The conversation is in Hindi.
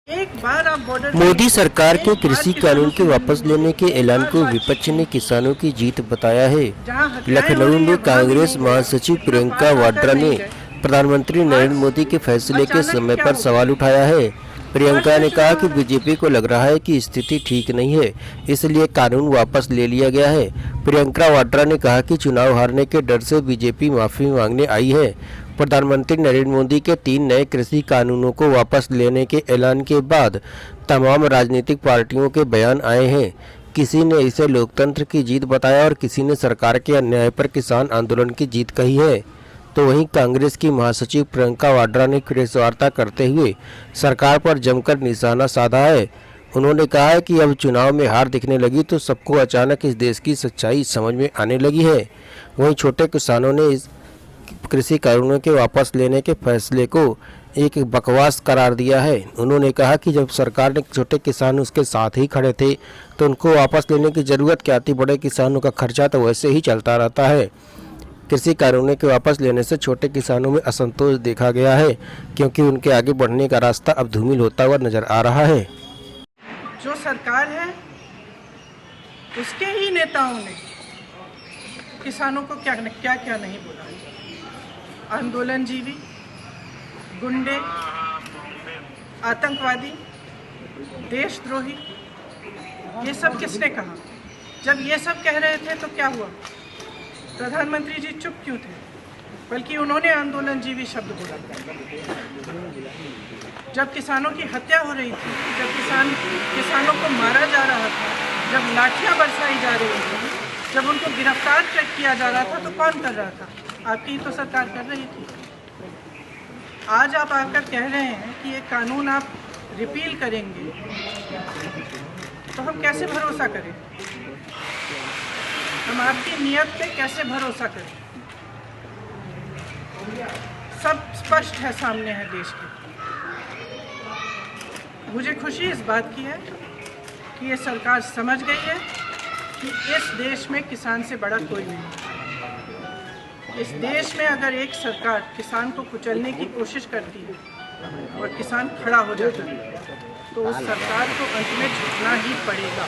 मोदी सरकार के कृषि कानून के वापस लेने के ऐलान को विपक्ष ने किसानों की जीत बताया है। लखनऊ में कांग्रेस महासचिव प्रियंका वाड्रा ने प्रधानमंत्री नरेंद्र मोदी के फैसले के समय पर सवाल उठाया है। प्रियंका ने कहा कि बीजेपी को लग रहा है कि स्थिति ठीक नहीं है, इसलिए कानून वापस ले लिया गया है। प्रियंका वाड्रा ने कहा कि चुनाव हारने के डर से बीजेपी माफी मांगने आई है। प्रधानमंत्री नरेंद्र मोदी के 3 नए कृषि कानूनों को वापस लेने के ऐलान के बाद तमाम राजनीतिक पार्टियों के बयान आए हैं। किसी ने इसे लोकतंत्र की जीत बताया और किसी ने सरकार के अन्याय पर किसान आंदोलन की जीत कही है। तो वहीं कांग्रेस की महासचिव प्रियंका वाड्रा ने प्रेस वार्ता करते हुए सरकार पर जमकर निशाना साधा है। उन्होंने कहा है कि अब चुनाव में हार दिखने लगी तो सबको अचानक इस देश की सच्चाई समझ में आने लगी है। वहीं छोटे किसानों ने इस कृषि कानूनों के वापस लेने के फैसले को एक बकवास करार दिया है। उन्होंने कहा कि जब सरकार ने छोटे किसान उसके साथ ही खड़े थे तो उनको वापस लेने की ज़रूरत क्या थी। बड़े किसानों का खर्चा तो वैसे ही चलता रहता है। कृषि कानूनों के वापस लेने से छोटे किसानों में असंतोष देखा गया है, क्योंकि उनके आगे बढ़ने का रास्ता अब धूमिल होता हुआ नजर आ रहा है। जो सरकार है उसके ही नेताओं ने किसानों को क्या क्या नहीं बोला। आंदोलनजीवी, गुंडे, आतंकवादी, देशद्रोही, ये सब किसने कहा? जब ये सब कह रहे थे तो क्या हुआ? प्रधानमंत्री जी चुप क्यों थे? बल्कि उन्होंने आंदोलनजीवी शब्द बोला। जब किसानों की हत्या हो रही थी, जब किसानों को मारा जा रहा था, जब लाठियां बरसाई जा रही थी, जब उनको गिरफ्तार किया जा रहा था, तो कौन कर रहा था? आपकी तो सरकार कर रही थी। आज आप आकर कह रहे हैं कि ये कानून आप रिपील करेंगे, तो हम कैसे भरोसा करें? हम आपकी नीयत पे कैसे भरोसा करें? सब स्पष्ट है, सामने है देश के। मुझे खुशी इस बात की है कि ये सरकार समझ गई है कि इस देश में किसान से बड़ा कोई नहीं। इस देश में अगर एक सरकार किसान को कुचलने की कोशिश करती है और किसान खड़ा हो जाता है, तो उस सरकार को अंत में झुकना ही पड़ेगा।